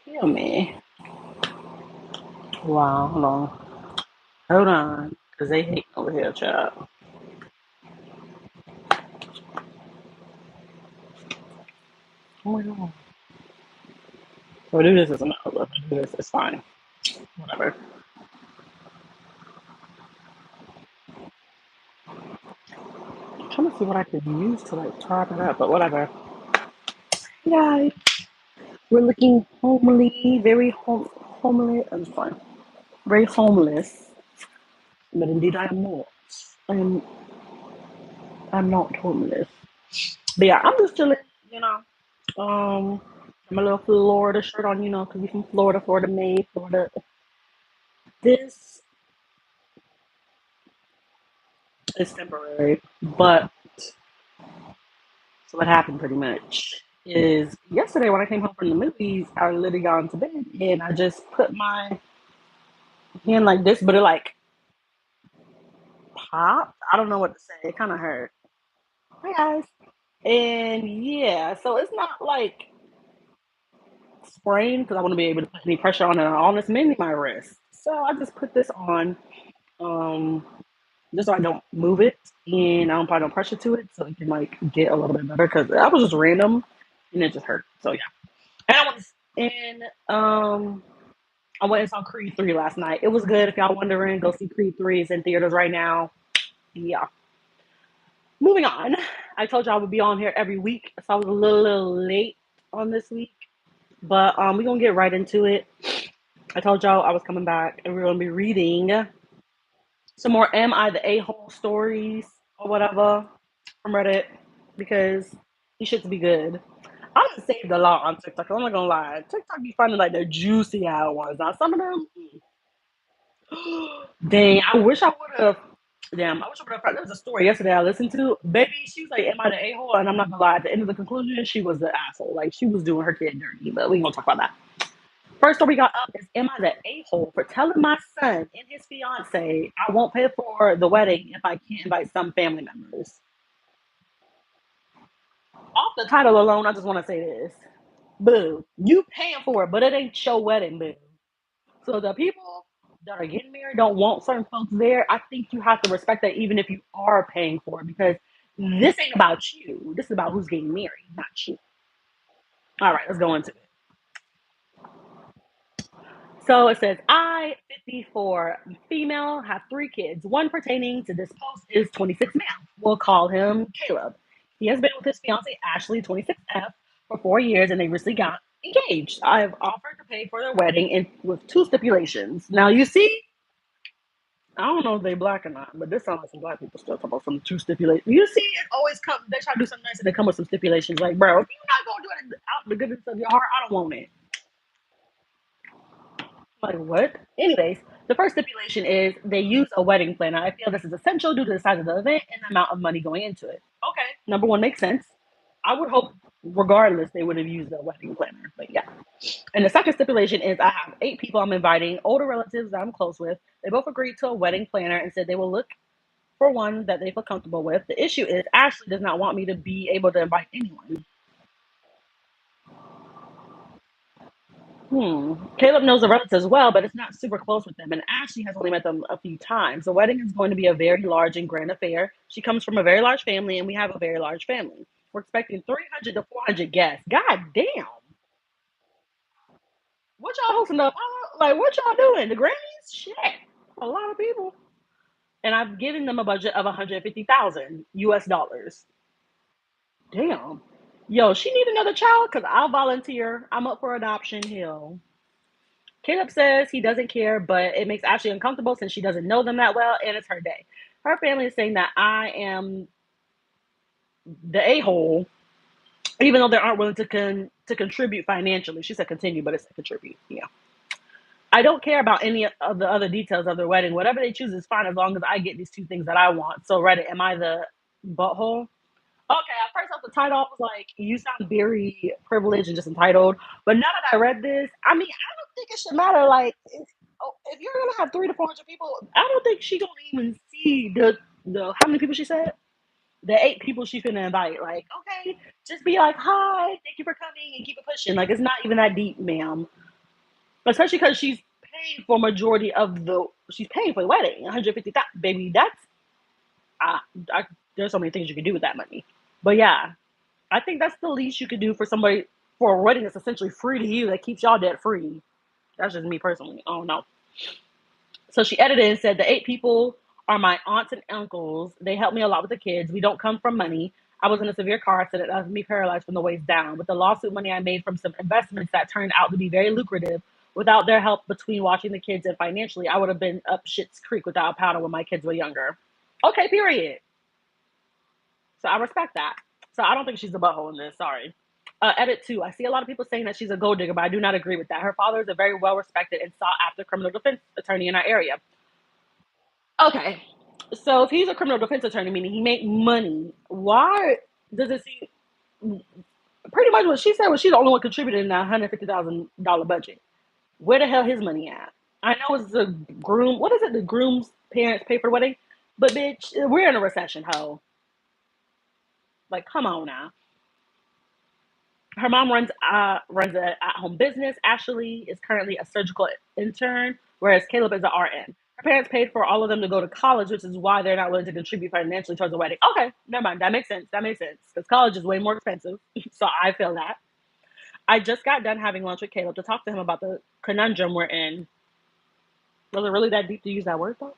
Kill me. Wow, hold on. Hold on. Because they hate over here, child. Oh my god. So do this as an outlook. Do this, it's fine. Whatever. I'm trying to see what I could use to like top it up, but whatever. Yeah, we're looking homely, very homely. I'm fine. Very homeless, but indeed I am not. I'm I'm not homeless. But yeah, I'm just chilling, you know. I'm a little Florida shirt on, because we from Florida, Florida made, Florida. This is temporary, but so what happened pretty much is yesterday when I came home from the movies, I literally got into bed and I just put my hand like this, but it like popped. I don't know what to say. It kind of hurt. Hi guys. And yeah, so it's not like sprained because I want to be able to put any pressure on it at all. It's mainly my wrist. So I just put this on, um, just so I don't move it and I don't apply no pressure to it, so it can like get a little bit better. Because that was just random and it just hurt. So yeah, and I went and saw Creed 3 last night. It was good. If y'all wondering, go see Creed 3. It's in theaters right now. Yeah. Moving on. I told y'all I would be on here every week, so I was a little late on this week. But we're gonna get right into it. I told y'all I was coming back and we're gonna be reading some more Am I the A-hole stories or whatever from Reddit because these shits be good. I done saved a lot on TikTok. I'm not gonna lie. TikTok be finding like the juicy out ones. Now some of them, dang, I wish I would have. Damn, I wish I would have. There was a story yesterday I listened to. Baby, she was like, "Am I the a hole?" And I'm not gonna lie. At the end of the conclusion, she was the asshole. Like she was doing her kid dirty. But we ain't gonna talk about that. First story we got up is, am I the a hole for telling my son and his fiance I won't pay for the wedding if I can't invite some family members? Off the title alone, I just want to say this. Boo. You paying for it, but it ain't your wedding, boo. So the people that are getting married don't want certain folks there. I think you have to respect that even if you are paying for it because this ain't about you. This is about who's getting married, not you. All right, let's go into it. So it says, I, 54, female, have three kids. One pertaining to this post is 26 male. We'll call him Caleb. He has been with his fiance, Ashley, 26F, for 4 years, and they recently got engaged. I have offered to pay for their wedding and with two stipulations. Now, you see, I don't know if they black or not, but this sounds like some black people still talking about some two stipulations. You see, it always come. They try to do something nice and they come with some stipulations. Like, bro, if you're not gonna do it out the goodness of your heart, I don't want it. Like what? Anyways, the first stipulation is they use a wedding planner. I feel this is essential due to the size of the event and the amount of money going into it. Okay, number one makes sense. I would hope, regardless, they would have used a wedding planner. But yeah. And the second stipulation is I have 8 people I'm inviting, older relatives that I'm close with. They both agreed to a wedding planner and said they will look for one that they feel comfortable with. The issue is Ashley does not want me to be able to invite anyone. Caleb knows the relatives well, but it's not super close with them. And Ashley has only met them a few times. The wedding is going to be a very large and grand affair. She comes from a very large family, and we have a very large family. We're expecting 300 to 400 guests. God damn. What y'all hosting up? Like, what y'all doing? The Grammys? Shit. A lot of people. And I've given them a budget of 150,000 US dollars. Damn. Yo, she need another child? Because I'll volunteer. I'm up for adoption. Hell. Caleb says he doesn't care, but it makes Ashley uncomfortable since she doesn't know them that well, and it's her day. Her family is saying that I am the a hole, even though they aren't willing to contribute financially. She said continue, but it's contribute. Yeah. I don't care about any of the other details of their wedding. Whatever they choose is fine as long as I get these two things that I want. So Reddit, am I the butthole? Okay, at first off the title, I was like, you sound very privileged and just entitled. But now that I read this, I mean, I don't think it should matter. Like, if you're gonna have 300 to 400 people, I don't think she gonna even see the how many people she said, the 8 people she's gonna invite. Like, okay, just be like, hi, thank you for coming, and keep it pushing. Like, it's not even that deep, ma'am. especially because she's paid for majority of the. She's paying for the wedding, 150,000. Baby, that's I, I, there's so many things you can do with that money. But yeah, I think that's the least you could do for somebody for a wedding that's essentially free to you that keeps y'all debt free. That's just me personally. I don't know. So she edited and said the 8 people are my aunts and uncles. They help me a lot with the kids. We don't come from money. I was in a severe car accident that left me paralyzed from the waist down. With the lawsuit money I made from some investments that turned out to be very lucrative, without their help between watching the kids and financially, I would have been up shit's creek without a paddle when my kids were younger. Okay, period. So I respect that. So I don't think she's a butthole in this. Sorry. Edit 2. I see a lot of people saying that she's a gold digger, but I do not agree with that. Her father is a very well respected and sought after criminal defense attorney in our area. Okay. So if he's a criminal defense attorney, meaning he make money, why does it seem pretty much what she said was she's the only one contributing in that $150,000 budget? Where the hell his money at? I know it's the groom. What is it? The groom's parents pay for the wedding, but bitch, we're in a recession, ho. Like, come on now. Her mom runs a at home business. Ashley is currently a surgical intern, whereas Caleb is an RN. Her parents paid for all of them to go to college, which is why they're not willing to contribute financially towards the wedding. Okay, never mind. That makes sense. That makes sense because college is way more expensive. So I feel that. I just got done having lunch with Caleb to talk to him about the conundrum we're in. Was it really that deep to use that word though?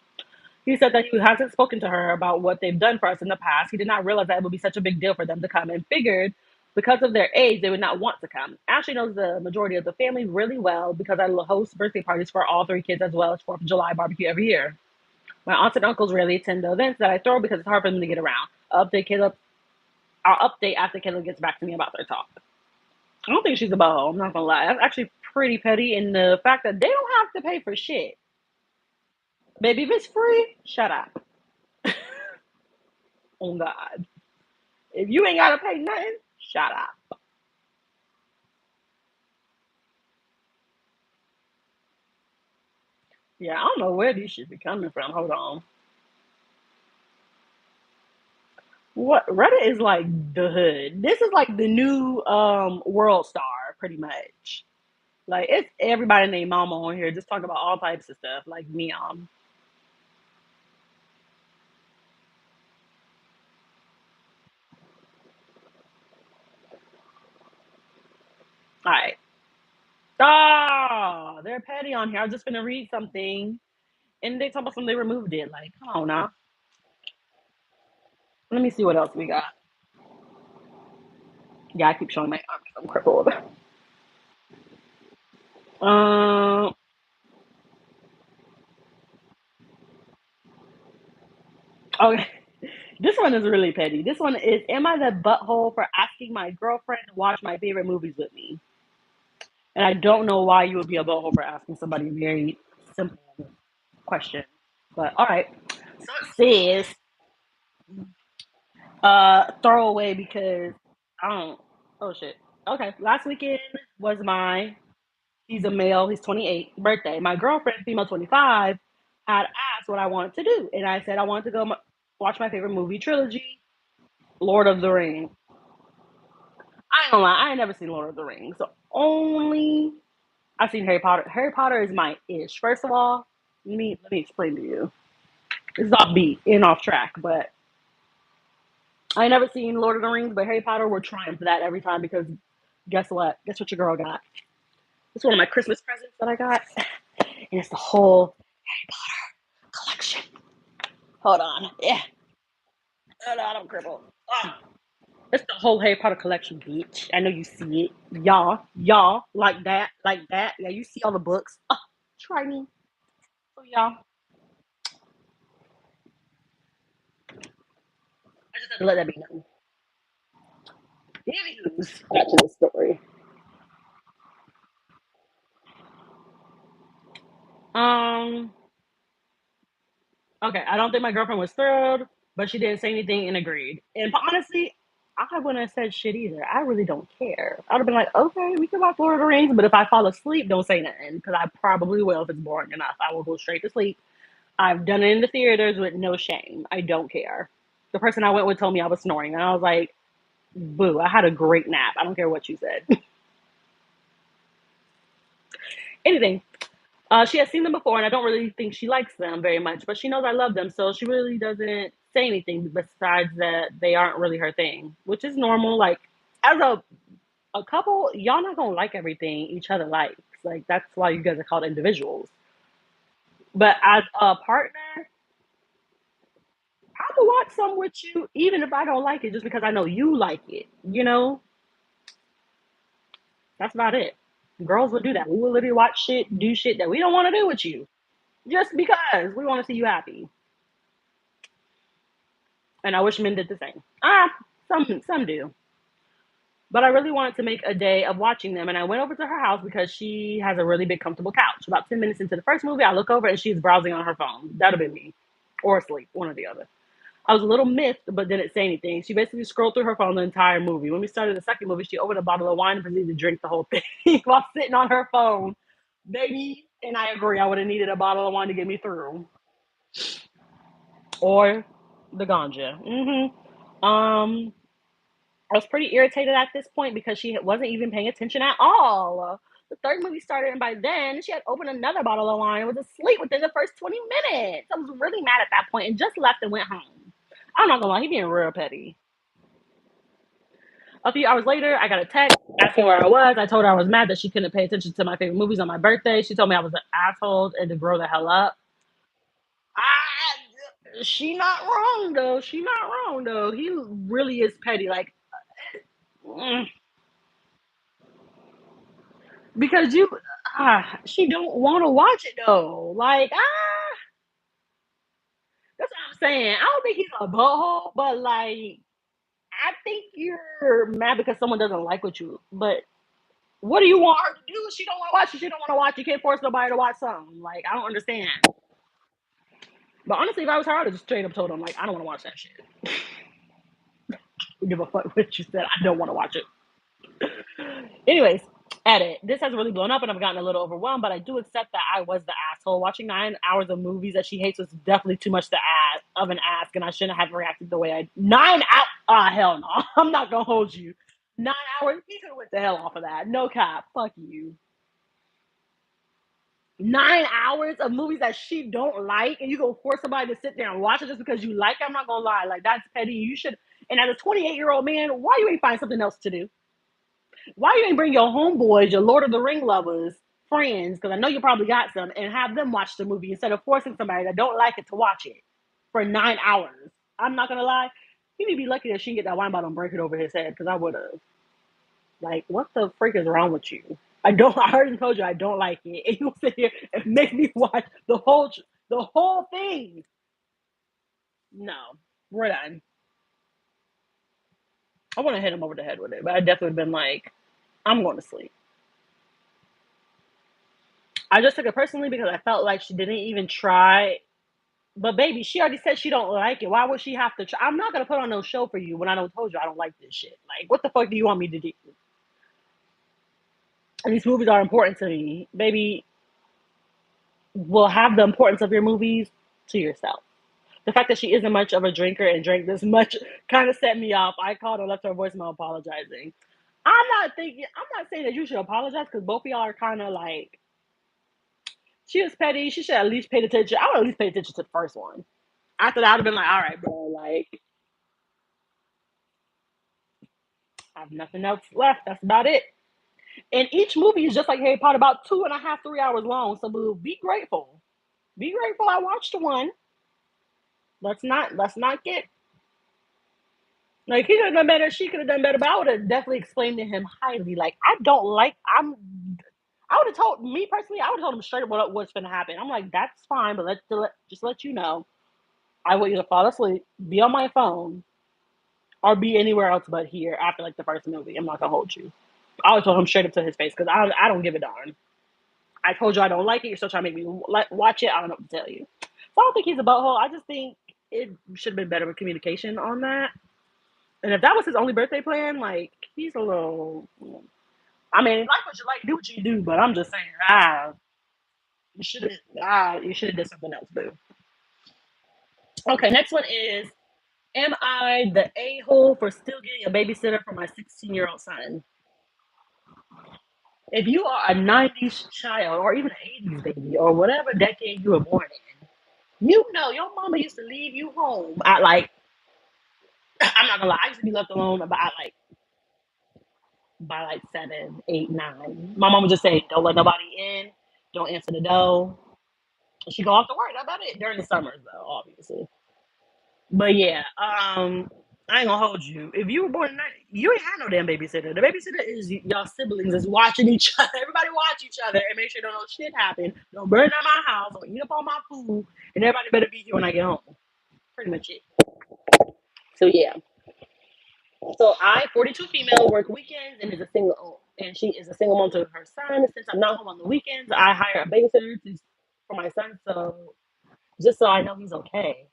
He said that he hasn't spoken to her about what they've done for us in the past. He did not realize that it would be such a big deal for them to come and figured because of their age, they would not want to come. Ashley knows the majority of the family really well because I host birthday parties for all 3 kids as well as 4th of July barbecue every year. My aunts and uncles rarely attend the events that I throw because it's hard for them to get around. I'll update after Caleb gets back to me about their talk. I don't think she's a boho. I'm not gonna lie. That's actually pretty petty in the fact that they don't have to pay for shit. Baby, if it's free, shut up. On God. If you ain't gotta pay nothing, shut up. Yeah, I don't know where these shit be coming from. Hold on. What Reddit is like the hood. This is like the new world star, pretty much. Like it's everybody named Mama on here, just talking about all types of stuff, like me. All right. Oh, they're petty on here. I was just gonna read something, and they talk about something they removed it. Like, come on now. Let me see what else we got. Yeah, I keep showing my arms. I'm crippled. Um. Okay. This one is really petty. This one is: am I the butthole for asking my girlfriend to watch my favorite movies with me? And I don't know why you would be a butthole for asking somebody a very simple question. But all right. So it says throwaway because I don't. Oh shit. Okay. Last weekend was my. He's a male. He's 28. Birthday. My girlfriend, female 25, had asked what I wanted to do, and I said I wanted to go watch my favorite movie trilogy, Lord of the Rings. I ain't gonna lie. I ain't never seen Lord of the Rings. So only I've seen Harry Potter. Harry Potter is my ish. First of all, let me explain to you. It's off beat and off track, but I ain't never seen Lord of the Rings, but Harry Potter will triumph that every time because guess what? Guess what your girl got? It's one of my Christmas presents that I got. And it's the whole collection. Hold on. Yeah. Hold on, I'm crippled. Ah. It's the whole Harry Potter collection, bitch. I know you see it. Y'all, like that, like that. Yeah, you see all the books. Ah, try me. So y'all, I just had to let that be known. Anywho's, back to the story. Um, okay, I don't think my girlfriend was thrilled, but she didn't say anything and agreed. And honestly, I wouldn't have said shit either. I really don't care. I'd have been like, okay, we can watch Lord of the Rings, but if I fall asleep, don't say nothing because I probably will if it's boring enough. I will go straight to sleep. I've done it in the theaters with no shame. I don't care. The person I went with told me I was snoring, and I was like, boo, I had a great nap. I don't care what you said. anything. She has seen them before, and I don't really think she likes them very much, but she knows I love them, so she really doesn't say anything besides that they aren't really her thing, which is normal. Like, as a couple, y'all not gonna like everything each other likes. Like, that's why you guys are called individuals. But as a partner, I will watch some with you, even if I don't like it, just because I know you like it. That's about it. Girls will do that. We will literally watch shit, do shit that we don't want to do with you, just because we want to see you happy. And I wish men did the same. Some do. But I really wanted to make a day of watching them, and I went over to her house because she has a really big, comfortable couch. About 10 minutes into the first movie, I look over and she's browsing on her phone. That'd have been me, or asleep, one or the other. I was a little miffed, but didn't say anything. She basically scrolled through her phone the entire movie. When we started the second movie, she opened a bottle of wine and proceeded to drink the whole thing while sitting on her phone. Baby, and I agree, I would have needed a bottle of wine to get me through, or the ganja. I was pretty irritated at this point because she wasn't even paying attention at all. The third movie started, and by then she had opened another bottle of wine and was asleep within the first 20 minutes. I was really mad at that point and just left and went home. I'm not gonna lie, he being real petty. A few hours later, I got a text asking where I was. I told her I was mad that she couldn't pay attention to my favorite movies on my birthday. She told me I was an asshole and to grow the hell up. She not wrong though. She not wrong though. He really is petty. Like, mm, because she don't want to watch it though. Like, that's what I'm saying. I don't think he's a butthole, but like, I think you're mad because someone doesn't like what you. But what do you want her to do? She don't want to watch it. She don't want to watch. You can't force nobody to watch something. Like, I don't understand. But honestly, if I was her, I would have just straight up told him like, I don't want to watch that shit. Give a fuck what you said. I don't want to watch it. Anyways, edit. This has really blown up and I've gotten a little overwhelmed, but I do accept that I was the asshole. Watching 9 hours of movies that she hates was definitely too much to ask of an ask, and I shouldn't have reacted the way I 9 hours. Hell no. I'm not gonna hold you. 9 hours, he could have went the hell off of that. No cap. Fuck you. 9 hours of movies that she don't like, and you gonna force somebody to sit there and watch it just because you like it. I'm not gonna lie, like that's petty. You should. And as a 28-year-old man, why you ain't find something else to do? Why you ain't bring your homeboys, your Lord of the Ring lovers, friends, because I know you probably got some, and have them watch the movie instead of forcing somebody that don't like it to watch it for 9 hours? I'm not gonna lie, he would be lucky that she can get that wine bottle and break it over his head, because I would have. Like, what the freak is wrong with you? I don't. I already told you I don't like it, and you sit here and make me watch the whole thing. No, we're done. I want to hit him over the head with it, but I definitely been like, I'm going to sleep. I just took it personally because I felt like she didn't even try. But baby, she already said she don't like it. Why would she have to try? I'm not gonna put on no show for you when I don't told you I don't like this shit. Like, what the fuck do you want me to do? And these movies are important to me, baby. Will have the importance of your movies to yourself. The fact that she isn't much of a drinker and drank this much kind of set me off. I called her, left her a voicemail apologizing. I'm not saying that you should apologize because both of y'all are kind of like, she was petty. She should at least pay attention. I would at least pay attention to the first one. After that, I would have been like, all right, bro, like, I have nothing else left. That's about it. And each movie is just like Harry Potter, about 2.5, 3 hours long. So boo, be grateful. Be grateful I watched one. Let's not get like he could have done better, she could have done better, but I would have definitely explained to him highly. Like, I would have told me personally, I would have told him straight up what's gonna happen. I'm like, that's fine, but just let you know, I will either fall asleep, be on my phone, or be anywhere else but here after like the first movie. I'm not gonna hold you. I would told him straight up to his face because I don't give a darn. I told you I don't like it. You're still trying to make me watch it. I don't know what to tell you. So I don't think he's a butthole. I just think it should have been better with communication on that. And if that was his only birthday plan, like, he's a little. I mean, like what you like, do what you do. But I'm just saying, you should have did something else, boo. Okay, next one is: am I the a hole for still getting a babysitter for my 16-year-old son? If you are a 90s child or even an 80s baby or whatever decade you were born in, you know your mama used to leave you home at like, I'm not gonna lie, I used to be left alone about like by like 7, 8, 9. My mom would just say, "Don't let nobody in. Don't answer the door." And she go off to work. That's about it during the summers, though, obviously. But yeah, I ain't gonna hold you. If you were born in you ain't had no damn babysitter. The babysitter is y'all siblings is watching each other. Everybody watch each other and make sure don't no shit happen. Don't burn down my house. Don't eat up all my food. And everybody better be here when I get home. Pretty much it. So yeah. So I, 42 female, work weekends and is a single, and she is a single mom to her son. Since I'm not home on the weekends, I hire a babysitter for my son, so just so I know he's okay.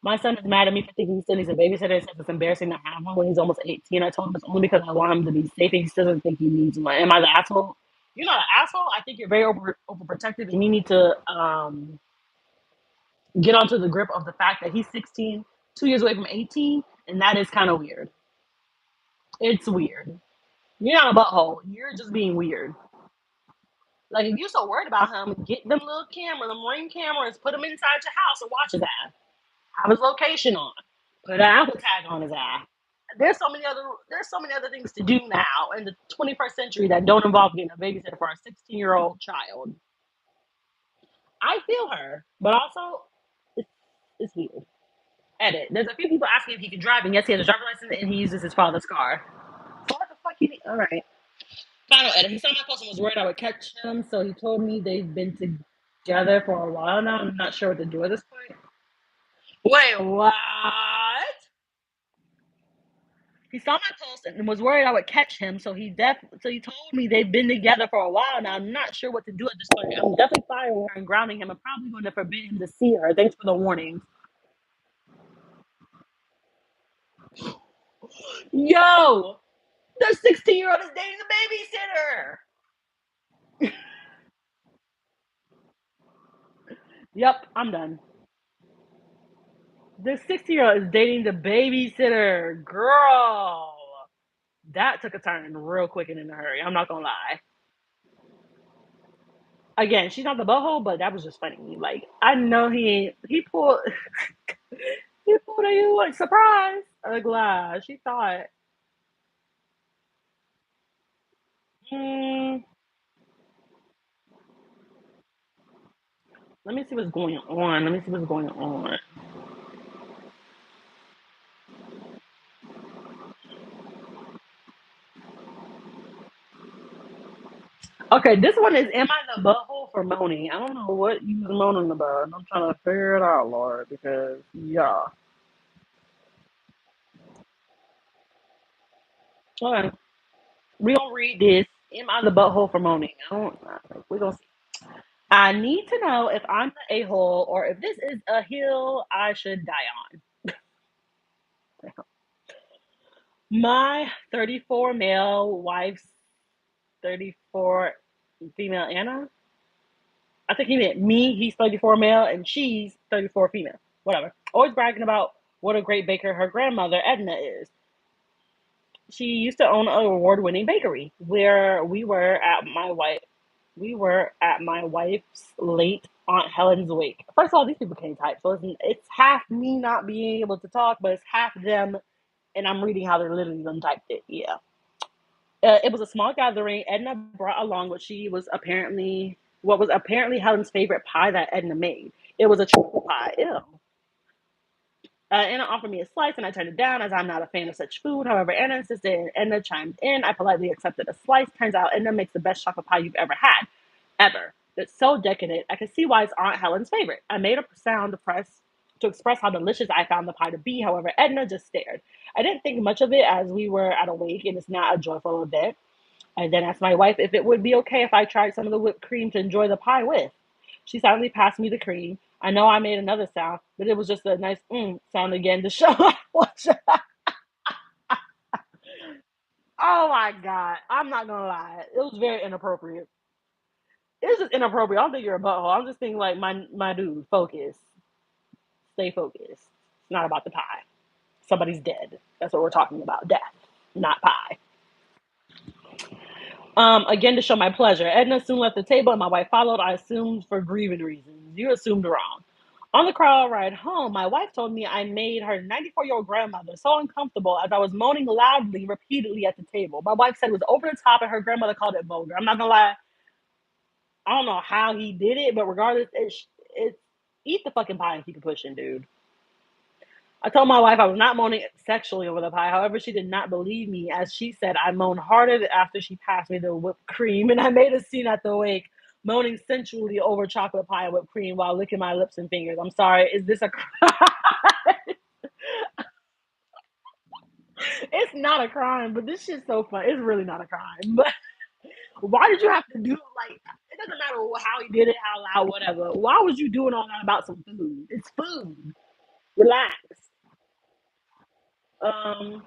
My son is mad at me for thinking he still needs a babysitter and says it's embarrassing to have one when he's almost 18. I told him it's only because I want him to be safe and he still doesn't think he needs one. Am I the asshole? You're not an asshole. I think you're very overprotective and you need to get onto the grip of the fact that he's 16, 2 years away from 18, and that is kind of weird. It's weird. You're not a butthole. You're just being weird. Like, if you're so worried about him, get them little cameras, them ring cameras, put him inside your house and watch his ass. Have his location on. Put an Apple tag on his ass. There's so many other things to do now in the 21st century that don't involve getting a babysitter for a 16-year-old child. I feel her, but also it's, it's weird. Edit. There's a few people asking if he can drive, and yes, he has a driver's license, and he uses his father's car. So what the fuck you need? All right. Final edit. He saw my post and was worried I would catch him, so he told me they've been together for a while now. I'm not sure what to do at this point. Wait, what? He saw my post and was worried I would catch him, so he told me they've been together for a while now. I'm not sure what to do at this point. I'm definitely firing her and grounding him. I'm probably going to forbid him to see her. Thanks for the warning. Yo, the 16-year-old is dating the babysitter. Yep, I'm done. The 16-year-old is dating the babysitter. Girl, that took a turn real quick and in a hurry. I'm not gonna lie. Again, she's not the butthole, but that was just funny. Like, I know he pulled he pulled a you like surprise. Like, glad she thought. Mm, let me see what's going on. Let me see what's going on. Okay, this one is, am I the butthole for moaning? I don't know what you was moaning about. I'm trying to figure it out, Lord, because yeah. Okay, we gonna read this. Am I the butthole for moaning? I don't. We gonna see. I need to know if I'm the a hole or if this is a hill I should die on. My 34 male wife's 34 female Anna. I think he meant me. He's 34 male and she's 34 female. Whatever. Always bragging about what a great baker her grandmother Edna is. She used to own an award-winning bakery where we were at my wife's late Aunt Helen's wake. First of all, these people can't type, so it's half me not being able to talk, but it's half them, and I'm reading how they're literally untyped it. Yeah. It was a small gathering. Edna brought along what was apparently Helen's favorite pie that Edna made. It was a truffle pie. Ew. Anna offered me a slice and I turned it down as I'm not a fan of such food. However, Anna insisted and Edna chimed in. I politely accepted a slice. Turns out Edna makes the best chocolate pie you've ever had. Ever. It's so decadent. I can see why it's Aunt Helen's favorite. I made a sound to express how delicious I found the pie to be. However, Edna just stared. I didn't think much of it as we were at a wake and it's not a joyful event. I then asked my wife if it would be okay if I tried some of the whipped cream to enjoy the pie with. She silently passed me the cream. I know I made another sound, but it was just a nice sound again to show how much. Oh my god. I'm not gonna lie. It was very inappropriate. It was just inappropriate. I don't think you're a butthole. I'm just thinking like my dude, focus. Stay focused. It's not about the pie. Somebody's dead. That's what we're talking about. Death, not pie. Again, to show my pleasure. Edna soon left the table and my wife followed. I assumed for grieving reasons. You assumed wrong. On the car ride home, my wife told me I made her 94-year-old grandmother so uncomfortable as I was moaning loudly, repeatedly at the table. My wife said it was over the top and her grandmother called it vulgar. I'm not gonna lie, I don't know how he did it, but regardless, it's eat the fucking pie and keep it pushing, dude. I told my wife I was not moaning sexually over the pie. However, she did not believe me, as she said I moaned harder after she passed me the whipped cream, and I made a scene at the wake, moaning sensually over chocolate pie and whipped cream while licking my lips and fingers. I'm sorry, is this a crime? It's not a crime, but this shit's so fun. It's really not a crime. But why did you have to do like? It doesn't matter how he did it, how loud, whatever. Why was you doing all that about some food? It's food. Relax. Um,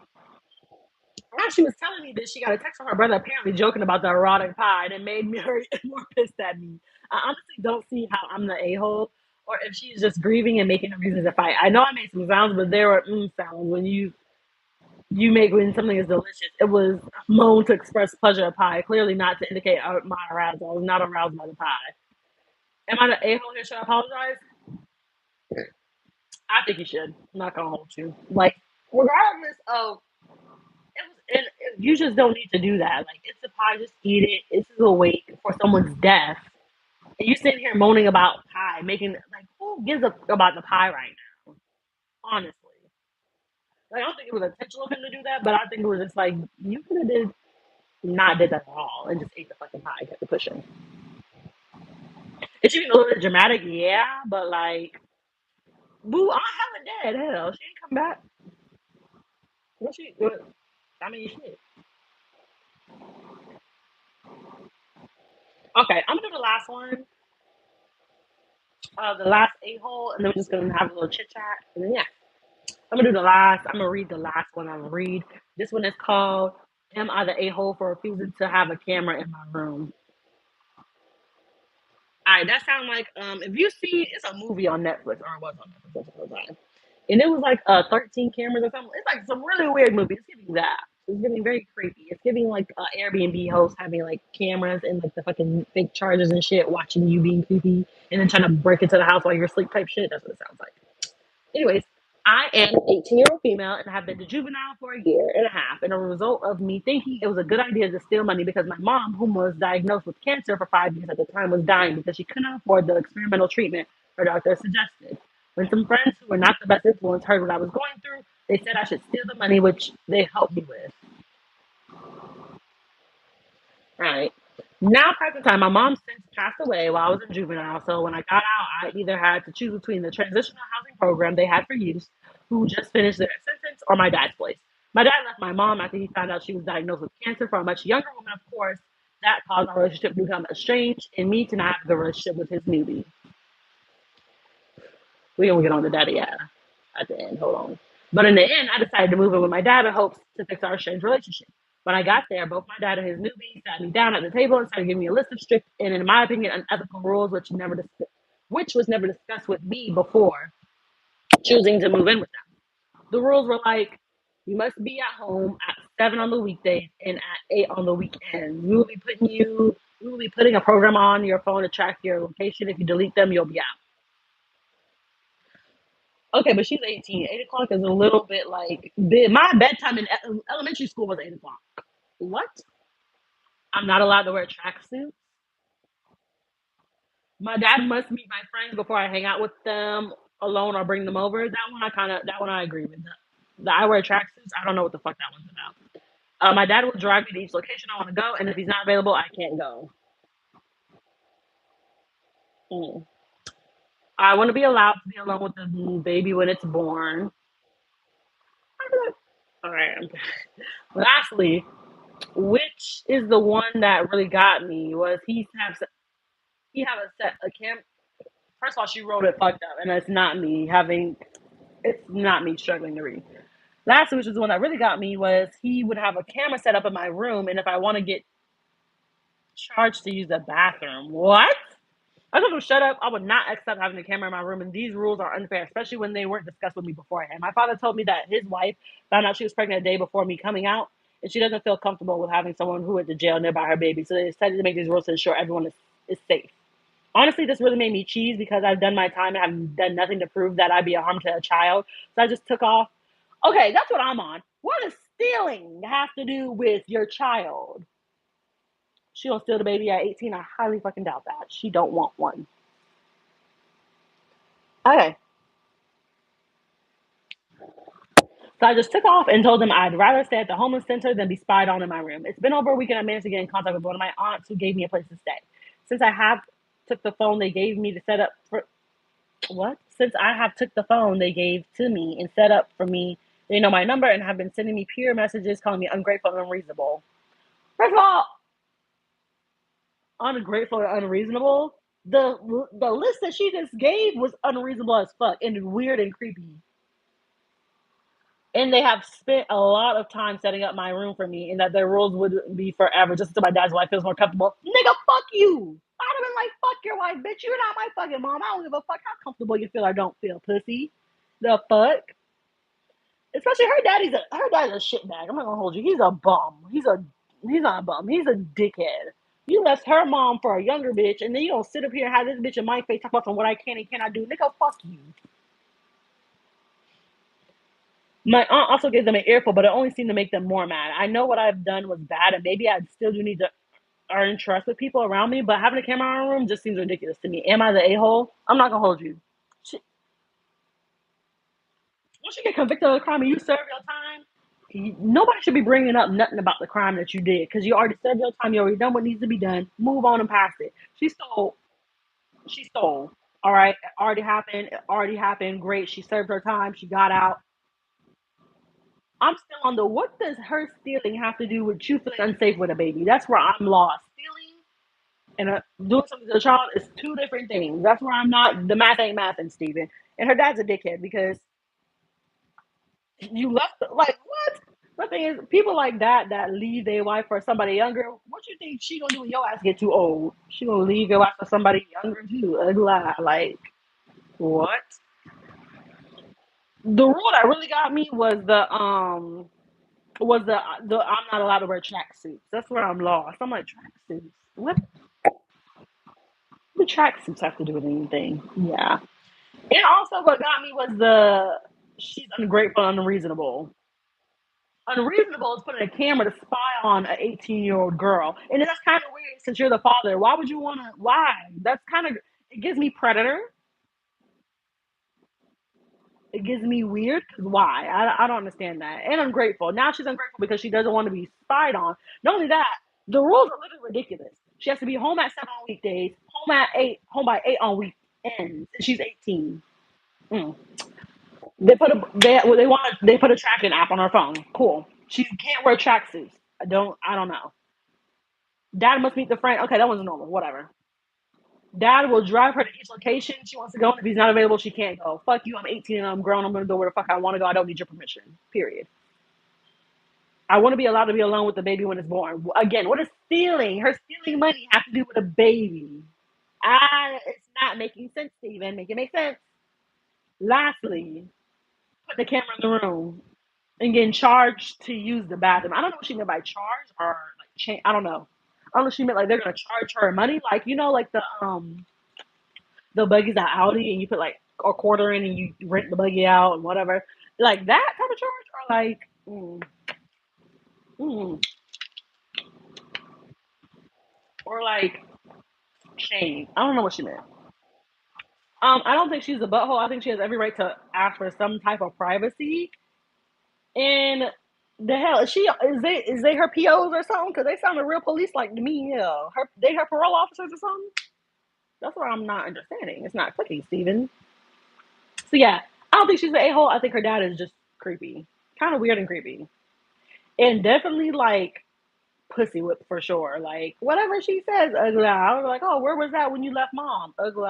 Now she was telling me that she got a text from her brother, apparently joking about the erotic pie, and it made me her more pissed at me. I honestly don't see how I'm the a hole, or if she's just grieving and making a reason to fight. I know I made some sounds, but there were sounds when you make when something is delicious. It was moan to express pleasure of pie, clearly not to indicate my arousal. I was not aroused by the pie. Am I the a hole here? Should I apologize? I think you should. I'm not gonna hold you. Like, regardless of you just don't need to do that. Like, it's a pie, just eat it. This is a wake for someone's death. And you sitting here moaning about pie, making like who gives a about the pie right now? Honestly, like I don't think it was intentional of him to do that, but I think it was just like you could have did that at all and just ate the fucking pie, kept it pushing. Is she being a little bit dramatic? Yeah, but like, boo, I'm hella dead. Hell, she ain't come back. What she? I mean, shit. Okay, I'm gonna do the last one, the last a hole, and then we're just gonna have a little chit chat, and then yeah. I'm gonna do the last. I'm gonna read the last one. I'm gonna read. This one is called "Am I the a-hole for refusing to have a camera in my room?" All right, that sounds like if you see, it's a movie on Netflix, or it was on Netflix once upon a time, and it was like 13 cameras or something. It's like some really weird movie. It's giving that. It's giving very creepy. It's giving like Airbnb host having like cameras and like the fucking fake chargers and shit, watching you being creepy, and then trying to break into the house while you're asleep type shit. That's what it sounds like. Anyways, I am an 18-year-old female and have been to juvenile for a year and a half. And a result of me thinking it was a good idea to steal money because my mom, whom was diagnosed with cancer for 5 years at the time, was dying because she couldn't afford the experimental treatment her doctor suggested. When some friends who were not the best influence heard what I was going through, they said I should steal the money, which they helped me with. Right. Now, present time, my mom since passed away while I was in juvenile. So when I got out, I either had to choose between the transitional housing program they had for youth who just finished their sentence or my dad's place. My dad left my mom after he found out she was diagnosed with cancer for a much younger woman, of course. That caused our relationship to become estranged and me to not have the relationship with his newbie. We don't get on to that yet at the end. Hold on. But in the end, I decided to move in with my dad in hopes to fix our strange relationship. When I got there, both my dad and his newbie sat me down at the table and started giving me a list of strict and, in my opinion, unethical rules, which was never discussed with me before choosing to move in with them. The rules were like, you must be at home at 7 on the weekdays and at 8 on the weekends. We will be putting a program on your phone to track your location. If you delete them, you'll be out. Okay, but she's 18. 8 o'clock is a little bit like my bedtime in elementary school was 8 o'clock. What? I'm not allowed to wear tracksuits. My dad must meet my friends before I hang out with them alone or bring them over. That one I agree with. That I wear tracksuits. I don't know what the fuck that one's about. My dad will drive me to each location I want to go, and if he's not available, I can't go. Mm. I want to be allowed to be alone with the baby when it's born. All right. Lastly, which is the one that really got me was he have a set a cam. First of all, she wrote it fucked up, and it's not me struggling to read. Lastly, which is the one that really got me, was he would have a camera set up in my room, and if I want to get charged to use the bathroom, what? I told him shut up. I would not accept having a camera in my room, and these rules are unfair, especially when they weren't discussed with me beforehand. My father told me that his wife found out she was pregnant a day before me coming out, and she doesn't feel comfortable with having someone who went to jail nearby her baby. So they decided to make these rules to ensure everyone is safe. Honestly, this really made me cheese because I've done my time and I've done nothing to prove that I'd be a harm to a child. So I just took off. Okay, that's what I'm on. What does stealing have to do with your child? She don't steal the baby at 18. I highly fucking doubt that. She don't want one. Okay. So I just took off and told them I'd rather stay at the homeless center than be spied on in my room. It's been over a week and I managed to get in contact with one of my aunts who gave me a place to stay. Since I have took the phone they gave me to set up for what? Since I have took the phone they gave to me and set up for me, they know my number and have been sending me peer messages calling me ungrateful and unreasonable. First of all, ungrateful and unreasonable. The list that she just gave was unreasonable as fuck and weird and creepy. And they have spent a lot of time setting up my room for me, and that their rules would be forever, just until my dad's wife feels more comfortable. Nigga, fuck you. I'd have been like, fuck your wife, bitch. You're not my fucking mom. I don't give a fuck how comfortable you feel or don't feel, pussy. The fuck? Especially her dad's a shitbag. I'm not gonna hold you. He's a bum. He's not a bum. He's a dickhead. You left her mom for a younger bitch, and then you don't sit up here and have this bitch in my face talk about what I can and cannot do. Nigga, fuck you. My aunt also gave them an earful, but it only seemed to make them more mad. I know what I've done was bad, and maybe I still do need to earn trust with people around me, but having a camera in my room just seems ridiculous to me. Am I the a-hole? I'm not gonna hold you. Once you get convicted of a crime and you serve your time, nobody should be bringing up nothing about the crime that you did because you already served your time. You already done what needs to be done. Move on and past it. She stole. She stole. All right, it already happened. It already happened. Great. She served her time. She got out. I'm still on the what does her stealing have to do with you feeling unsafe with a baby? That's where I'm lost. Stealing and doing something to a child is two different things. That's where I'm not. The math ain't mathing, Steven. And her dad's a dickhead because you left like what? The thing is, people like that leave their wife for somebody younger. What you think she gonna do when your ass get too old? She gonna leave your wife for somebody younger too? Ugly. Like what? The rule that really got me was the I'm not allowed to wear tracksuits. That's where I'm lost. I'm like tracksuits. What the tracksuits have to do with anything? Yeah. And also, what got me was the she's ungrateful and unreasonable. Unreasonable is putting a camera to spy on an 18-year-old girl, and that's kind of weird since you're the father. Why would you want to? Why? That's kind of it gives me predator. It gives me weird because why? I don't understand that. And ungrateful. Now she's ungrateful because she doesn't want to be spied on. Not only that, the rules are literally ridiculous. She has to be home at 7 on weekdays, home at 8, home by 8 on weekends. And she's 18. Mm. They put a tracking app on her phone. Cool. She can't wear tracksuits. I don't know. Dad must meet the friend. Okay, that one's normal. Whatever. Dad will drive her to each location she wants to go. And if he's not available, she can't go. Fuck you. I'm 18 and I'm grown. I'm gonna go where the fuck I want to go. I don't need your permission. Period. I want to be allowed to be alone with the baby when it's born. Again, what is stealing? Her stealing money have to do with a baby. It's not making sense, Steven. Make it make sense. Lastly, put the camera in the room and getting charged to use the bathroom. I don't know what she meant by charge or like I don't know. I don't know if she meant like they're gonna charge her money, like like the buggies at Audi, and you put like a quarter in and you rent the buggy out and whatever, like that type of charge, or like mm, or like shame. I don't know what she meant. I don't think she's a butthole. I think she has every right to ask for some type of privacy. And the hell is they her POs or something? Because they sounded real police like to me. Yeah, her parole officers or something. That's what I'm not understanding. It's not clicking, Steven. So yeah, I don't think she's an a hole. I think her dad is just creepy, kind of weird and creepy, and definitely like pussy whip for sure. Like whatever she says, ugly. I was like, oh, where was that when you left mom? Ugly.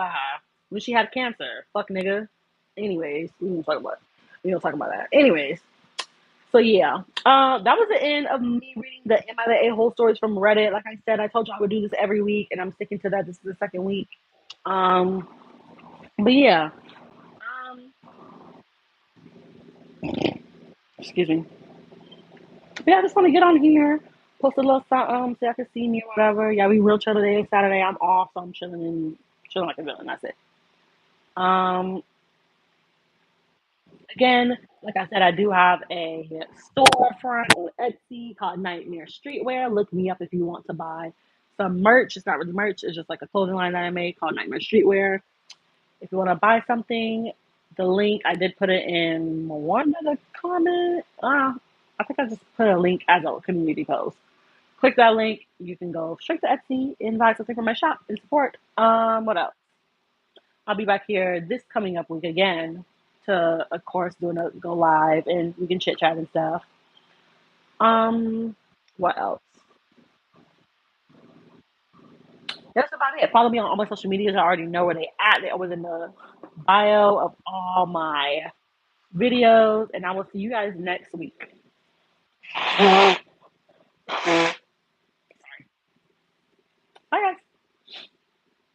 When she had cancer. Fuck nigga. Anyways, we don't talk about that. Anyways, so yeah, that was the end of me reading the Am I the A-hole stories from Reddit. Like I said, I told you I would do this every week, and I'm sticking to that. This is the second week. Um, but yeah, um, excuse me. But yeah, I just want to get on here, post a little something so y'all can see me or whatever. Yeah, we real chill today. Saturday, I'm off, so I'm chilling like a villain. That's it. Um, Again, like I said, I do have a storefront on Etsy called Nightmare Streetwear. Look me up if you want to buy some merch. It's not really merch, it's just like a clothing line that I made called Nightmare Streetwear. If you want to buy something, the link, I did put it in one of the comments. I think I just put a link as a community post. Click that link, you can go straight to Etsy and buy something from my shop and support. What else? I'll be back here this coming up week again to, of course, doing a go live and we can chit chat and stuff. Um, what else? That's about it. Follow me on all my social medias. I already know where they at. They always in the bio of all my videos, and I will see you guys next week.